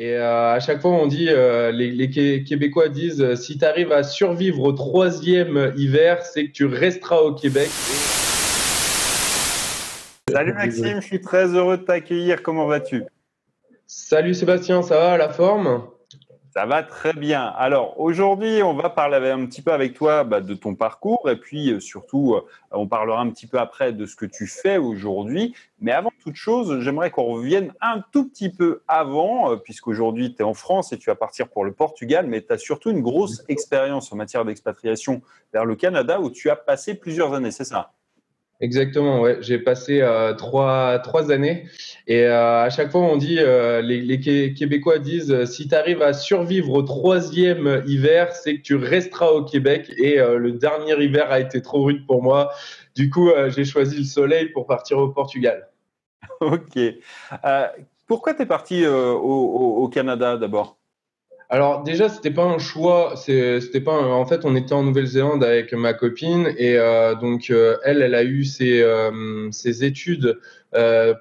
Et à chaque fois, on dit, les Québécois disent, si tu arrives à survivre au troisième hiver, c'est que tu resteras au Québec. Salut Désolé. Maxime, je suis très heureux de t'accueillir. Comment vas-tu? Salut Sébastien, ça va, la forme? Ça va très bien. Alors aujourd'hui, on va parler un petit peu avec toi de ton parcours et puis surtout, on parlera un petit peu après de ce que tu fais aujourd'hui. Mais avant toute chose, j'aimerais qu'on revienne un tout petit peu avant, puisqu'aujourd'hui tu es en France et tu vas partir pour le Portugal, mais tu as surtout une grosse expérience en matière d'expatriation vers le Canada où tu as passé plusieurs années, c'est ça? Exactement, ouais. J'ai passé trois années et à chaque fois on dit, Québécois disent, si tu arrives à survivre au troisième hiver, c'est que tu resteras au Québec. Et le dernier hiver a été trop rude pour moi. Du coup, j'ai choisi le soleil pour partir au Portugal. Ok. Pourquoi tu es parti au Canada d'abord? Alors déjà, c'était pas un choix, c'était pas en fait, on était en Nouvelle-Zélande avec ma copine et donc elle a eu ses études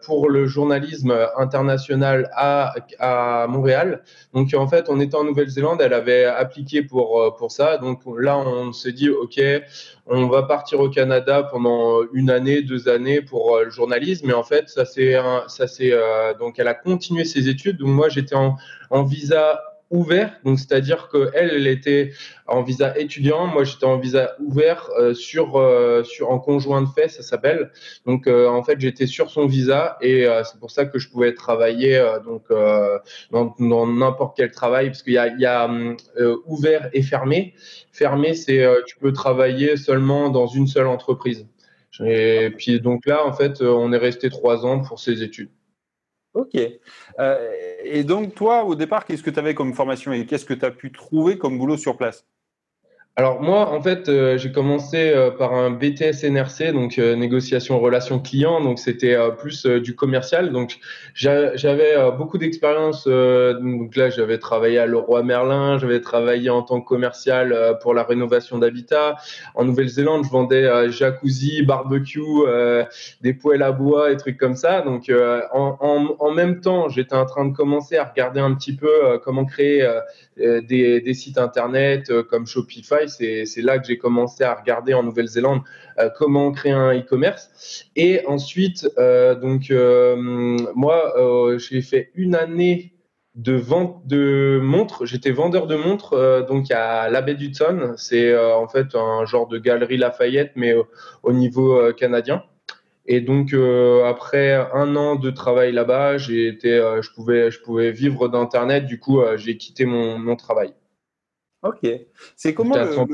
pour le journalisme international à Montréal. Donc en fait, on était en Nouvelle-Zélande, elle avait appliqué pour ça. Donc là, on s'est dit OK, on va partir au Canada pendant une année, 2 années pour le journalisme. Et en fait, donc elle a continué ses études. Donc moi, j'étais en visa ouvert, donc c'est-à-dire que elle était en visa étudiant, moi j'étais en visa ouvert en conjoint de fait, ça s'appelle. Donc en fait j'étais sur son visa et c'est pour ça que je pouvais travailler dans n'importe quel travail parce qu'il y a ouvert et fermé. Fermé, c'est tu peux travailler seulement dans une seule entreprise. Et puis donc là en fait on est resté 3 ans pour ses études. Ok. Et donc, toi, au départ, qu'est-ce que tu avais comme formation et qu'est-ce que tu as pu trouver comme boulot sur place? Alors moi, en fait, j'ai commencé par un BTS NRC, donc négociation relations clients, donc c'était plus du commercial. Donc j'avais beaucoup d'expérience. Donc là, j'avais travaillé à Leroy Merlin, j'avais travaillé en tant que commercial pour la rénovation d'habitat. En Nouvelle-Zélande, je vendais jacuzzi, barbecue, des poêles à bois et trucs comme ça. Donc en même temps, j'étais en train de commencer à regarder un petit peu comment créer des sites internet comme Shopify. C'est là que j'ai commencé à regarder en Nouvelle-Zélande comment créer un e-commerce. Et ensuite, moi, j'ai fait une année de vente de montres. J'étais vendeur de montres donc à la baie d'Hudson. C'est en fait un genre de galerie Lafayette, mais au niveau canadien. Et donc après un an de travail là-bas, je pouvais vivre d'internet. Du coup, j'ai quitté mon travail. Ok. C'est comment J'étais à 100.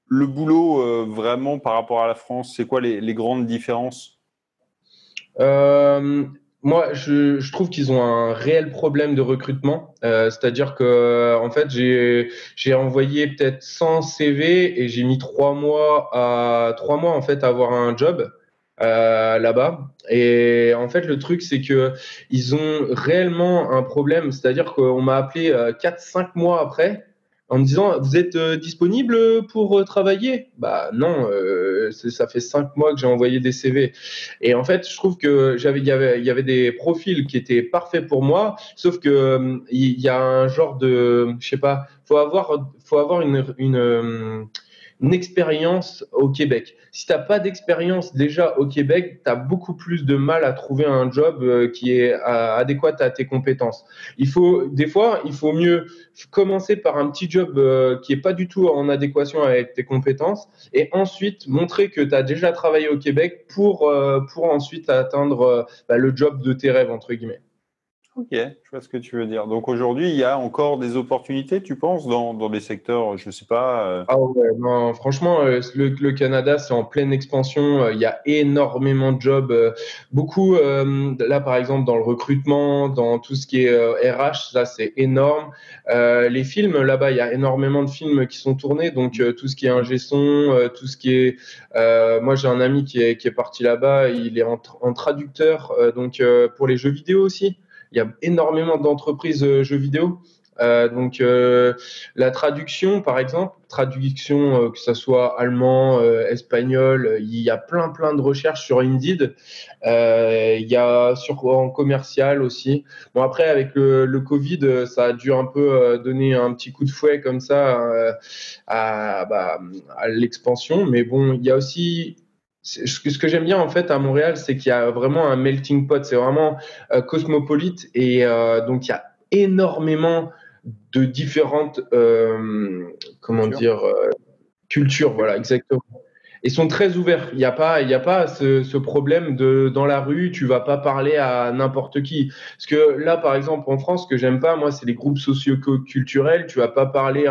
le boulot vraiment par rapport à la France? C'est quoi les grandes différences? Euh, Moi, je trouve qu'ils ont un réel problème de recrutement. C'est-à-dire que, en fait, j'ai envoyé peut-être 100 CV et j'ai mis 3 mois en fait à avoir un job là-bas. Et en fait, le truc, c'est que ils ont réellement un problème. C'est-à-dire qu'on m'a appelé 4-5 mois après en me disant, vous êtes disponible pour travailler? Bah non, ça fait 5 mois que j'ai envoyé des CV. Et en fait, je trouve que il y avait des profils qui étaient parfaits pour moi, sauf que il y a un genre de, je sais pas, faut avoir une expérience au Québec. Si t'as pas d'expérience déjà au Québec, tu as beaucoup plus de mal à trouver un job qui est adéquat à tes compétences. Des fois, il faut mieux commencer par un petit job qui est pas du tout en adéquation avec tes compétences et ensuite montrer que tu as déjà travaillé au Québec pour ensuite atteindre le job de tes rêves, entre guillemets. Ok, je vois ce que tu veux dire. Donc aujourd'hui, il y a encore des opportunités, tu penses, dans des secteurs, je sais pas. Ah ouais, non, franchement, le Canada, c'est en pleine expansion. Il y a énormément de jobs. Beaucoup, là, par exemple, dans le recrutement, dans tout ce qui est RH, ça, c'est énorme. Les films, là-bas, il y a énormément de films qui sont tournés. Donc, tout ce qui est ingé son, tout ce qui est. Moi, j'ai un ami qui est parti là-bas. Il est en traducteur. Donc, pour les jeux vidéo aussi, il y a énormément d'entreprises jeux vidéo. La traduction, par exemple, que ça soit allemand, espagnol, il y a plein de recherches sur Indeed. Il y a en commercial aussi. Bon, après, avec le Covid, ça a dû un peu donner un petit coup de fouet comme ça à l'expansion. Mais bon, il y a aussi ce que j'aime bien en fait à Montréal, c'est qu'il y a vraiment un melting pot. C'est vraiment cosmopolite et donc il y a énormément de différentes cultures. Voilà, exactement. Ils sont très ouverts. Il y a pas ce problème de dans la rue, tu vas pas parler à n'importe qui. Parce que là, par exemple, en France, ce que j'aime pas, moi, c'est les groupes socio-culturels. Tu vas pas parler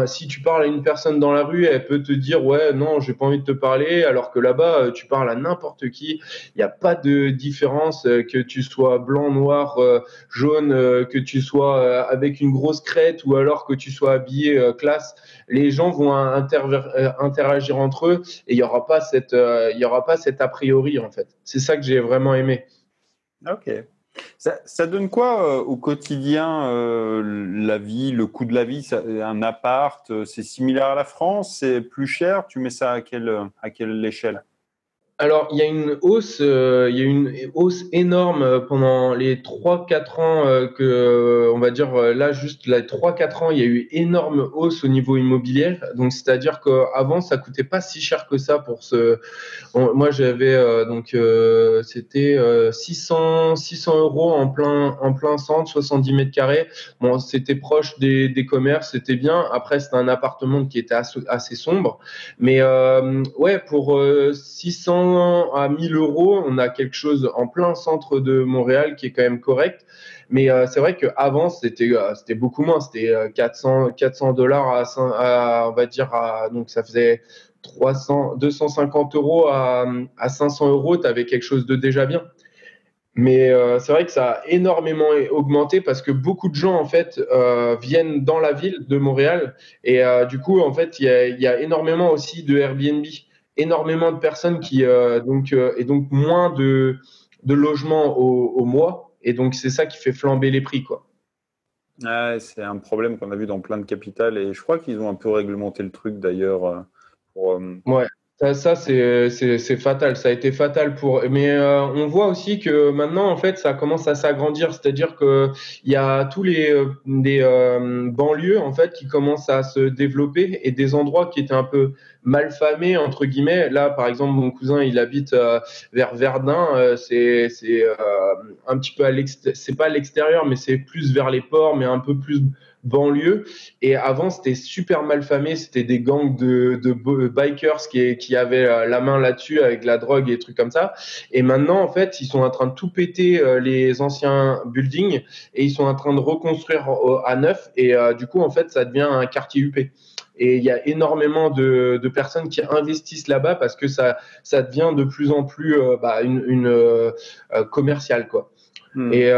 si tu parles à une personne dans la rue, elle peut te dire, ouais, non, j'ai pas envie de te parler, alors que là-bas, tu parles à n'importe qui. Il n'y a pas de différence, que tu sois blanc, noir, jaune, que tu sois avec une grosse crête ou alors que tu sois habillé classe. Les gens vont interagir entre eux et il y aura pas cet a priori en fait. C'est ça que j'ai vraiment aimé. Ok. Ça donne quoi au quotidien, la vie, le coût de la vie, un appart, c'est similaire à la France, c'est plus cher, tu mets ça à quelle échelle? Alors, il y a une hausse énorme pendant les 3 4 ans on va dire là juste les 3 4 ans, il y a eu énorme hausse au niveau immobilier. Donc, c'est-à-dire qu'avant, ça coûtait pas si cher que ça moi, j'avais c'était 600 euros en plein centre, 70 mètres carrés. Bon, c'était proche des commerces, c'était bien. Après, c'était un appartement qui était assez sombre. Mais ouais, pour 600 à 1000 euros, on a quelque chose en plein centre de Montréal qui est quand même correct. Mais c'est vrai qu'avant, c'était beaucoup moins. C'était 400 dollars on va dire, donc ça faisait 250 euros à 500 euros, tu avais quelque chose de déjà bien. Mais c'est vrai que ça a énormément augmenté parce que beaucoup de gens en fait viennent dans la ville de Montréal et du coup en fait il y a énormément aussi de Airbnb, énormément de personnes qui et donc moins de logements au mois et donc c'est ça qui fait flamber les prix quoi. Ouais, c'est un problème qu'on a vu dans plein de capitales et je crois qu'ils ont un peu réglementé le truc d'ailleurs Ouais, ça c'est fatal. Ça a été fatal Mais on voit aussi que maintenant, en fait, ça commence à s'agrandir. C'est-à-dire que il y a tous des banlieues en fait qui commencent à se développer et des endroits qui étaient un peu malfamés entre guillemets. Là, par exemple, mon cousin, il habite vers Verdun. C'est un petit peu c'est pas à l'extérieur, mais c'est plus vers les ports, mais un peu plus banlieue. Et avant, c'était super mal famé. C'était des gangs de bikers qui avaient la main là-dessus avec la drogue et des trucs comme ça. Et maintenant, en fait, ils sont en train de tout péter les anciens buildings et ils sont en train de reconstruire à neuf. Et du coup, en fait, ça devient un quartier UP. Et il y a énormément de personnes qui investissent là-bas parce que ça devient de plus en plus commercial, quoi. Et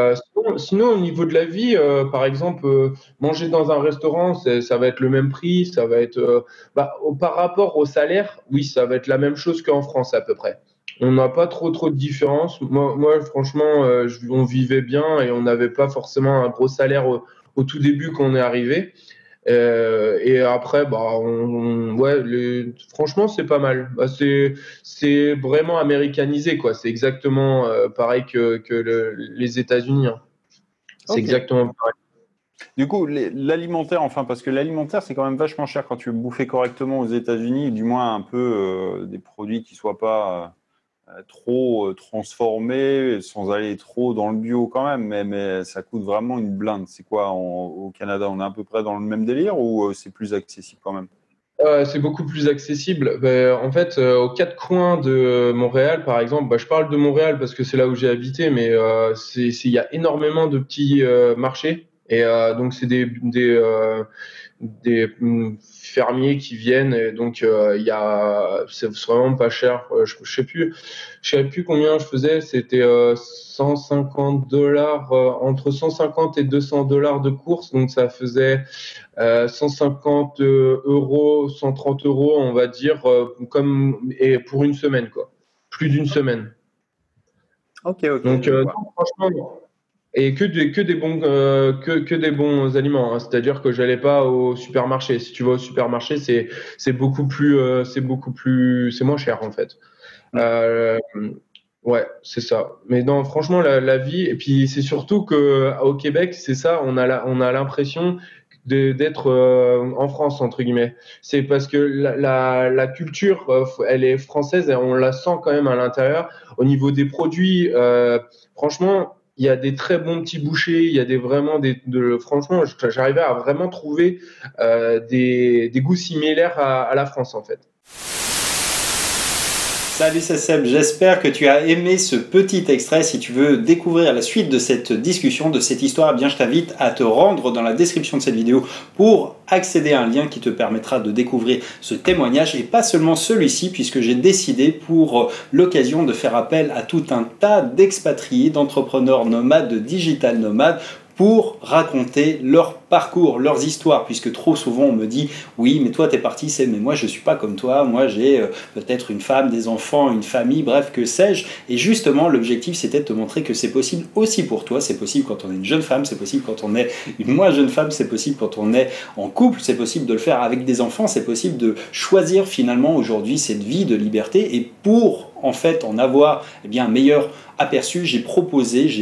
sinon, au niveau de la vie, par exemple, manger dans un restaurant, ça va être le même prix, ça va être par rapport au salaire, oui, ça va être la même chose qu'en France à peu près. On n'a pas trop de différence. Moi franchement, on vivait bien et on n'avait pas forcément un gros salaire au tout début quand on est arrivé. Et après, ouais, franchement, c'est pas mal. C'est vraiment américanisé, quoi. C'est exactement pareil que les États-Unis, hein. C'est Ok. exactement pareil. Du coup, l'alimentaire, enfin, parce que l'alimentaire, c'est quand même vachement cher quand tu veux bouffer correctement aux États-Unis, du moins un peu des produits qui soient pas trop transformés, sans aller trop dans le bio quand même, mais ça coûte vraiment une blinde. C'est quoi au Canada? On est à peu près dans le même délire ou c'est plus accessible quand même? C'est beaucoup plus accessible. En fait, aux quatre coins de Montréal, par exemple, je parle de Montréal parce que c'est là où j'ai habité, mais il y a énormément de petits marchés. Et donc, c'est des fermiers qui viennent. Et donc, c'est vraiment pas cher. Je sais plus combien je faisais. C'était 150 dollars, entre 150 et 200 dollars de course. Donc, ça faisait 150 euros, 130 euros, on va dire, et pour une semaine, quoi. Plus d'une semaine. Ok, Donc, je vois. non, franchement, Et que des bons aliments, hein. C'est-à-dire que j'allais pas au supermarché. Si tu vas au supermarché, c'est moins cher en fait. Euh, ouais, c'est ça. Mais non, franchement, la vie, et puis c'est surtout que au Québec, c'est ça, on a l'impression d'être en France, entre guillemets. C'est parce que la culture, elle est française et on la sent quand même à l'intérieur. Au niveau des produits, franchement, il y a des très bons petits bouchers, il y a franchement, j'arrivais à vraiment trouver des goûts similaires à la France, en fait. Salut, c'est Seb, j'espère que tu as aimé ce petit extrait. Si tu veux découvrir la suite de cette discussion, de cette histoire, eh bien, je t'invite à te rendre dans la description de cette vidéo pour accéder à un lien qui te permettra de découvrir ce témoignage et pas seulement celui-ci, puisque j'ai décidé pour l'occasion de faire appel à tout un tas d'expatriés, d'entrepreneurs nomades, de digital nomades pour raconter leur parcours, leurs histoires, puisque trop souvent on me dit oui mais toi t'es parti, mais moi je suis pas comme toi, moi j'ai peut-être une femme, des enfants, une famille, bref que sais-je, et justement l'objectif c'était de te montrer que c'est possible aussi pour toi, c'est possible quand on est une jeune femme, c'est possible quand on est une moins jeune femme, c'est possible quand on est en couple, c'est possible de le faire avec des enfants, c'est possible de choisir finalement aujourd'hui cette vie de liberté, et pour en fait en avoir un meilleur aperçu, j'ai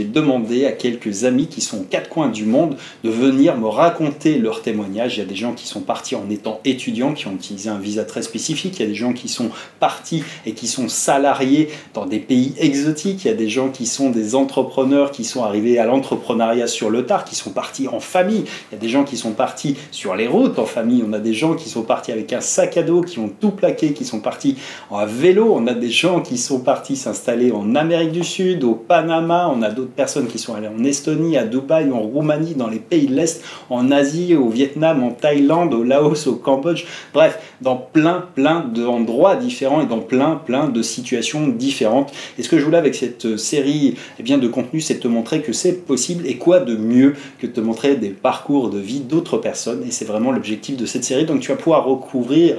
demandé à quelques amis qui sont aux quatre coins du monde de venir me raconter leur témoignage. Il y a des gens qui sont partis en étant étudiants, qui ont utilisé un visa très spécifique. Il y a des gens qui sont partis et qui sont salariés dans des pays exotiques. Il y a des gens qui sont des entrepreneurs, qui sont arrivés à l'entrepreneuriat sur le tard, qui sont partis en famille. Il y a des gens qui sont partis sur les routes en famille. On a des gens qui sont partis avec un sac à dos, qui ont tout plaqué, qui sont partis en vélo. On a des gens qui sont partis s'installer en Amérique du Sud, au Panama, on a d'autres personnes qui sont allées en Estonie, à Dubaï, en Roumanie, dans les pays de l'Est, en Asie, au Vietnam, en Thaïlande, au Laos, au Cambodge, bref, dans plein d'endroits différents et dans plein de situations différentes. Et ce que je voulais avec cette série de contenu, c'est de te montrer que c'est possible, et quoi de mieux que de te montrer des parcours de vie d'autres personnes, et c'est vraiment l'objectif de cette série. Donc tu vas pouvoir retrouver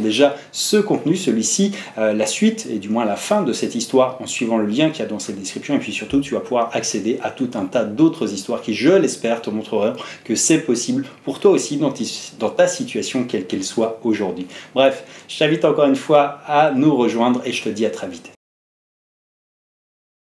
déjà ce contenu, celui-ci, la suite, et du moins la fin de cette histoire en suivant le lien qu'il y a dans cette description, et puis surtout tu vas pouvoir accéder à tout un tas d'autres histoires qui, je l'espère, te montreront que c'est possible pour toi aussi dans ta situation quelle qu'elle soit aujourd'hui. Bref, je t'invite encore une fois à nous rejoindre et je te dis à très vite.